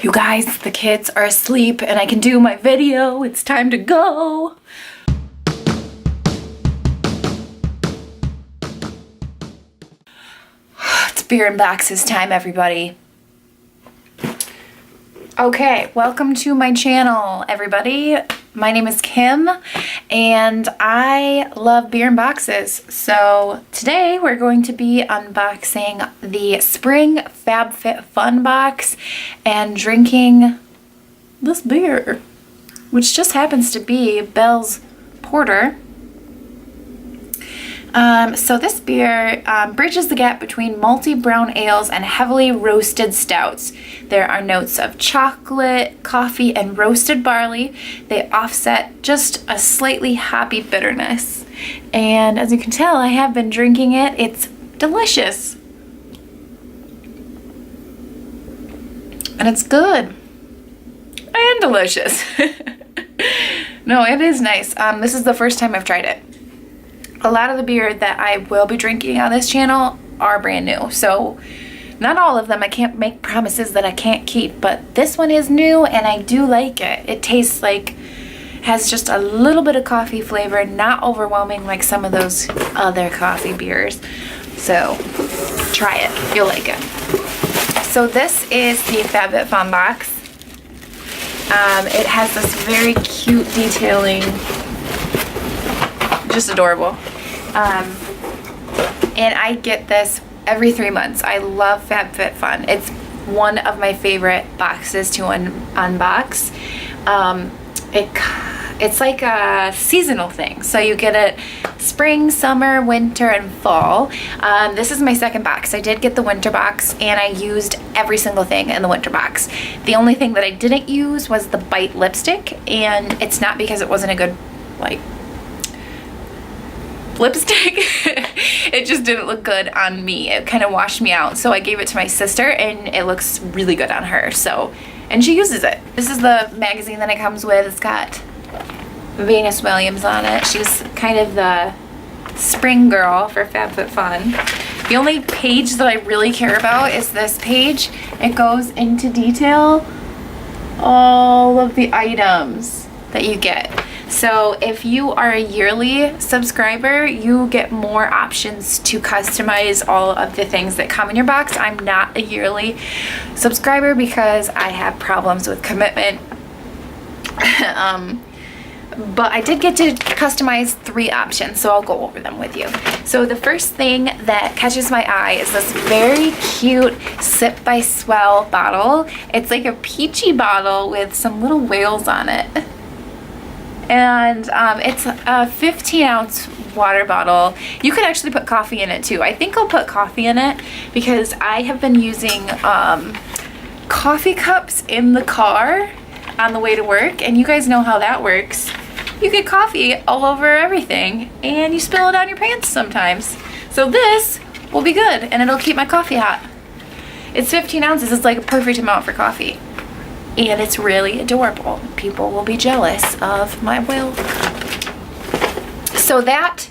You guys, the kids are asleep and I can do my video. It's time to go. It's Beer&Boxes time, everybody. Okay, welcome to my channel, everybody. My name is Kim and I love Beer&Boxes. So today we're going to be unboxing the spring FABFITFUN box and drinking this beer, which just happens to be Bell's Porter. So this beer bridges the gap between malty brown ales and heavily roasted stouts. There are notes of chocolate, coffee, and roasted barley. They offset just a slightly hoppy bitterness. And as you can tell, I have been drinking it. It's delicious. And it's good. And delicious. No, it is nice. This is the first time I've tried it. A lot of the beer that I will be drinking on this channel are brand new. So not all of them. I can't make promises that I can't keep, but this one is new and I do like it. It tastes like, has just a little bit of coffee flavor, not overwhelming like some of those other coffee beers. So try it, you'll like it. So this is the FABFITFUN box. It has this very cute detailing, just adorable. And I get this every 3 months. I love FABFITFUN. It's one of my favorite boxes to unbox. It's like a seasonal thing. So you get it spring, summer, winter, and fall. This is my second box. I did get the winter box and I used every single thing in the winter box. The only thing that I didn't use was the Bite lipstick, and it's not because it wasn't a good, like, lipstick. It just didn't look good on me. It kind of washed me out, so I gave it to my sister and it looks really good on her. So, and she uses it. This is the magazine that it comes with. It's got Venus Williams on it. She's kind of the spring girl for FABFITFUN. The only page that I really care about is this page. It goes into detail all of the items that you get. So if you are a yearly subscriber, you get more options to customize all of the things that come in your box. I'm not a yearly subscriber because I have problems with commitment. But I did get to customize 3 options, so I'll go over them with you. So the first thing that catches my eye is this very cute Sip by Swell bottle. It's like a peachy bottle with some little whales on it. And it's a 15-ounce water bottle. You could actually put coffee in it too. I think I'll put coffee in it because I have been using coffee cups in the car on the way to work, and you guys know how that works. You get coffee all over everything and you spill it on your pants sometimes. So this will be good and it'll keep my coffee hot. It's 15 ounces. It's like a perfect amount for coffee. And it's really adorable. People will be jealous of my whale cup. So that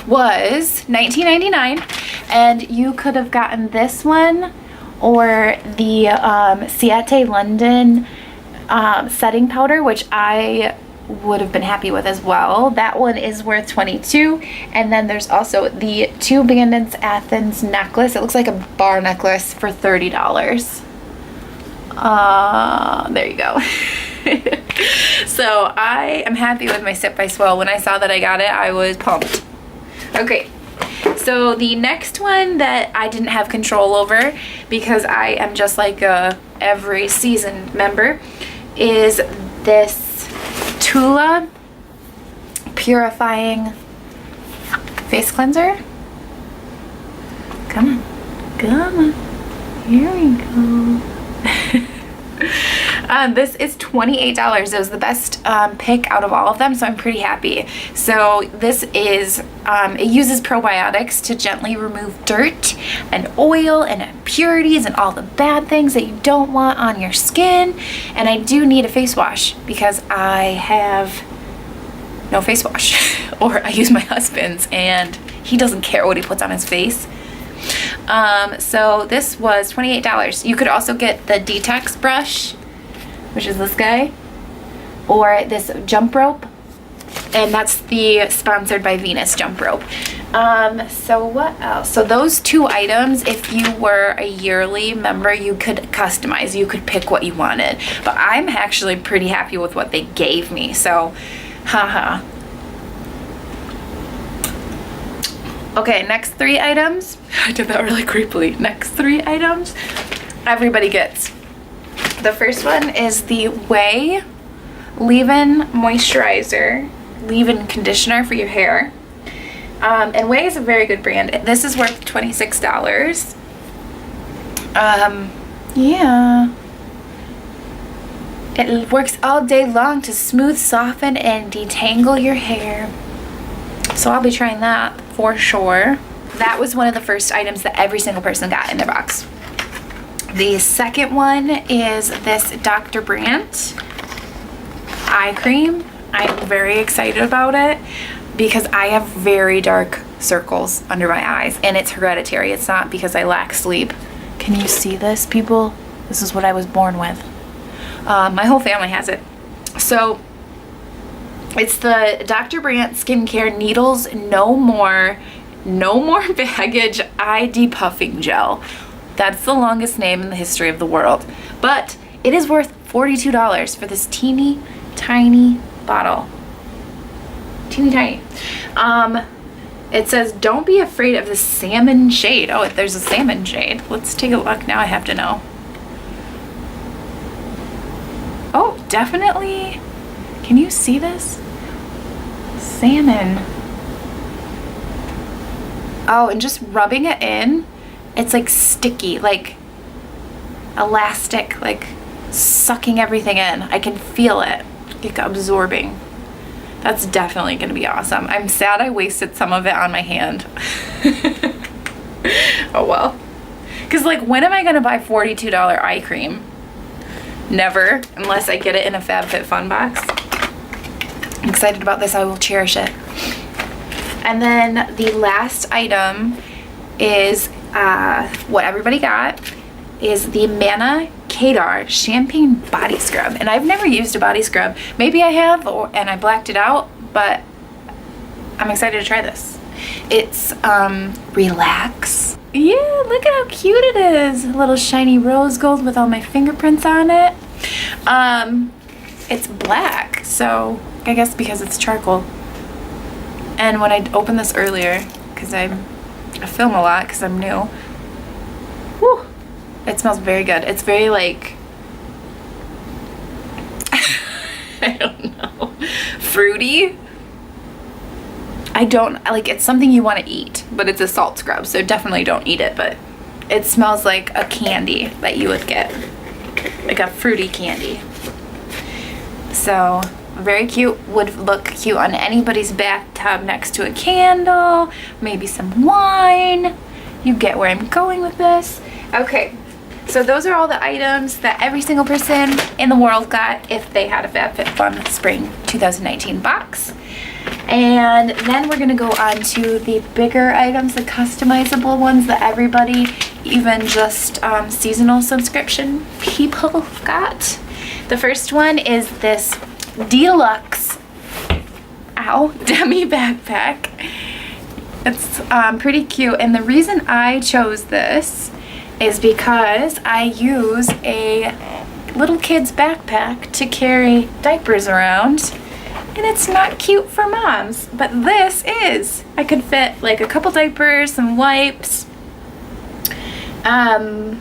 was $19.99, and you could have gotten this one or the Ciate London setting powder, which I would have been happy with as well. That one is worth $22. And then there's also the Two Bandits Athens necklace. It looks like a bar necklace for $30. There you go. So I am happy with my Sip by Swell. When I saw that I got it, I was pumped. Okay, so the next one that I didn't have control over because I am just like a every season member is this Tula Purifying Face Cleanser. Come on, come on. Here we go. This is $28. It was the best pick out of all of them, so I'm pretty happy. So this is, it uses probiotics to gently remove dirt and oil and impurities and all the bad things that you don't want on your skin. And I do need a face wash because I have no face wash, or I use my husband's and he doesn't care what he puts on his face. So this was $28. You could also get the detox brush, which is this guy, or this jump rope, and that's the sponsored by Venus jump rope. So what else? So those 2 items, if you were a yearly member, you could customize. You could pick what you wanted. But I'm actually pretty happy with what they gave me. So, haha. Okay, next 3 items. I did that really creepily. Next 3 items, everybody gets. The first one is the Way Leave-In Moisturizer, Leave-In Conditioner for your hair. And Way is a very good brand. This is worth $26. Yeah. It works all day long to smooth, soften, and detangle your hair. So I'll be trying that for sure. That was one of the first items that every single person got in their box. The second one is this Dr. Brandt eye cream. I'm very excited about it because I have very dark circles under my eyes, and it's hereditary. It's not because I lack sleep. Can you see this, people? This is what I was born with. My whole family has it. So it's the Dr. Brandt Skincare Needles No More Baggage Eye Depuffing Gel. That's the longest name in the history of the world. But it is worth $42 for this teeny tiny bottle. Teeny tiny. It says, don't be afraid of the salmon shade. Oh, there's a salmon shade. Let's take a look. Now I have to know. Oh, definitely. Can you see this? Salmon. Oh, and just rubbing it in, it's like sticky, like elastic, like sucking everything in. I can feel it, like absorbing. That's definitely gonna be awesome. I'm sad I wasted some of it on my hand. Oh well. Cause like, when am I gonna buy $42 eye cream? Never, unless I get it in a FABFITFUN box. I'm excited about this. I will cherish it. And then the last item is what everybody got is the Manna Kadar Champagne Body Scrub. And I've never used a body scrub. Maybe I have, and I blacked it out, but I'm excited to try this. It's Relax. Yeah, look at how cute it is. A little shiny rose gold with all my fingerprints on it. It's black, so I guess because it's charcoal. And when I opened this earlier, because I film a lot because I'm new, whew, it smells very good. It's very like, I don't know, fruity. I don't, like, it's something you want to eat, but it's a salt scrub, so definitely don't eat it, but it smells like a candy that you would get, like a fruity candy. So, very cute, would look cute on anybody's bathtub next to a candle, maybe some wine. You get where I'm going with this. Okay, so those are all the items that every single person in the world got if they had a FabFitFun Spring 2019 box. And then we're gonna go on to the bigger items, the customizable ones that everybody, even just seasonal subscription people got. The first one is this deluxe, demi backpack. It's pretty cute, and the reason I chose this is because I use a little kid's backpack to carry diapers around. And it's not cute for moms, but this is. I could fit like a couple diapers, some wipes, a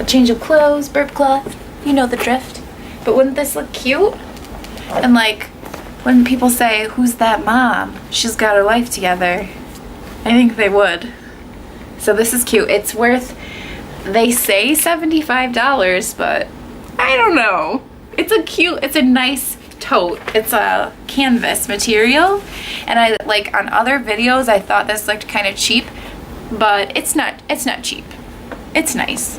change of clothes, burp cloth, you know the drift. But wouldn't this look cute? And like, when people say, who's that mom? She's got her life together. I think they would. So this is cute. It's worth, they say $75, but I don't know. It's a nice tote. It's a canvas material, and I like on other videos I thought this looked kind of cheap, but it's not cheap. It's nice.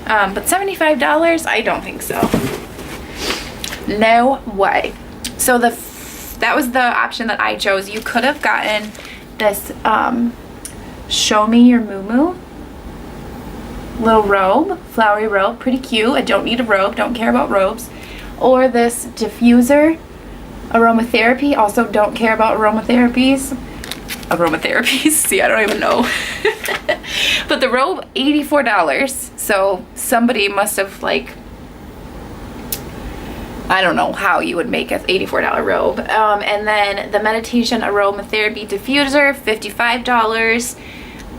But $75, I don't think so. No way. So that was the option that I chose. You could have gotten this Show Me Your Moo Moo. Little robe, flowery robe, pretty cute. I don't need a robe, don't care about robes. Or this diffuser, aromatherapy, also don't care about aromatherapies. See, I don't even know. But the robe, $84. So somebody must have, like, I don't know how you would make an $84 robe. And then the meditation aromatherapy diffuser, $55.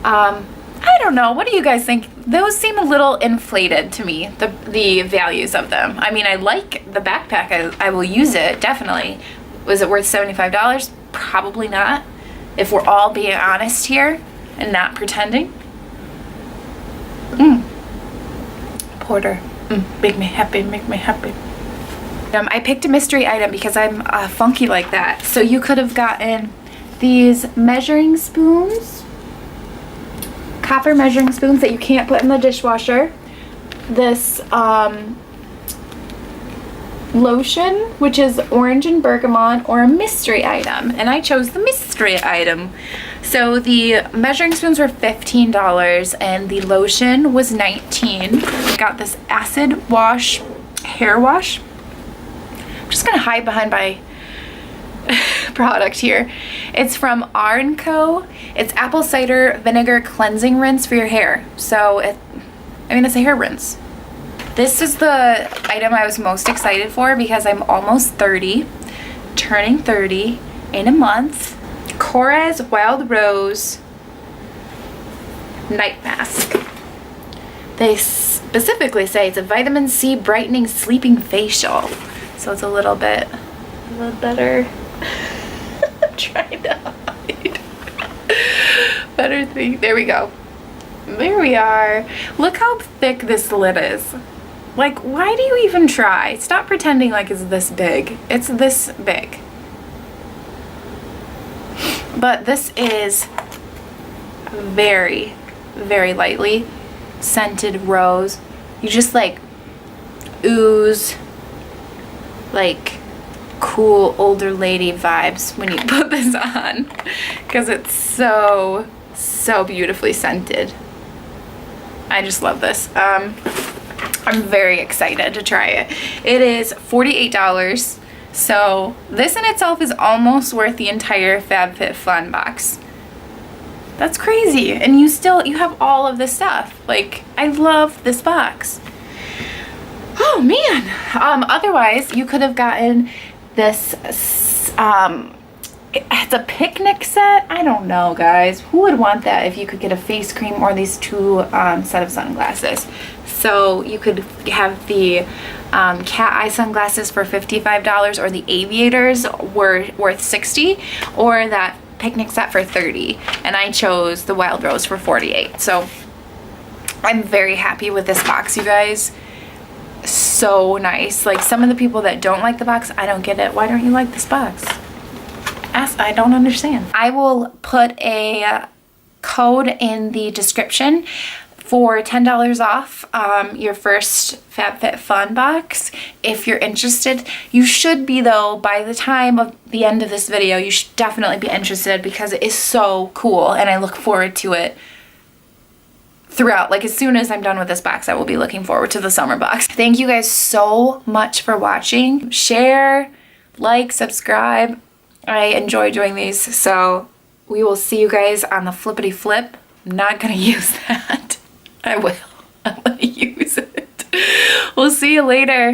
I don't know. What do you guys think? Those seem a little inflated to me, the values of them. I mean, I like the backpack. I will use it, definitely. Was it worth $75? Probably not. If we're all being honest here and not pretending. Porter. Make me happy, make me happy. I picked a mystery item because I'm funky like that. So you could have gotten these measuring spoons. Copper measuring spoons that you can't put in the dishwasher. This lotion, which is orange and bergamot, or a mystery item. And I chose the mystery item. So the measuring spoons were $15 and the lotion was $19. Got this acid wash hair wash. I'm just gonna hide behind my product here. It's from R&Co. It's apple cider vinegar cleansing rinse for your hair. So it's a hair rinse. This is the item I was most excited for because I'm almost 30, turning 30 in a month. Korres Wild Rose Night Mask. They specifically say it's a vitamin C brightening sleeping facial. So it's a little better. I'm trying to hide. Better thing. There we go. There we are. Look how thick this lid is. Like, why do you even try? Stop pretending like it's this big. It's this big. But this is very, very lightly scented rose. You just like ooze like cool older lady vibes when you put this on because it's so beautifully scented. I just love this. I'm very excited to try it. It is $48, so this in itself is almost worth the entire FABFITFUN box. That's crazy. And you have all of this stuff. Like, I love this box. Oh man. Otherwise you could have gotten this it's a picnic set. I don't know, guys. Who would want that if you could get a face cream or these two set of sunglasses? So you could have the cat eye sunglasses for $55 or the aviators were worth $60 or that picnic set for $30, and I chose the Wild Rose for $48. So I'm very happy with this box, you guys. So nice. Like, some of the people that don't like the box, I don't get it. Why don't you like this box? I don't understand. I will put a code in the description for $10 off your first FABFITFUN box if you're interested. You should be, though, by the time of the end of this video. You should definitely be interested because it is so cool and I look forward to it throughout. Like, as soon as I'm done with this box, I will be looking forward to the summer box. Thank you guys so much for watching. Share, like, subscribe. I enjoy doing these, so we will see you guys on the flippity flip. I'm not gonna use that. I will. I'm gonna use it. We'll see you later.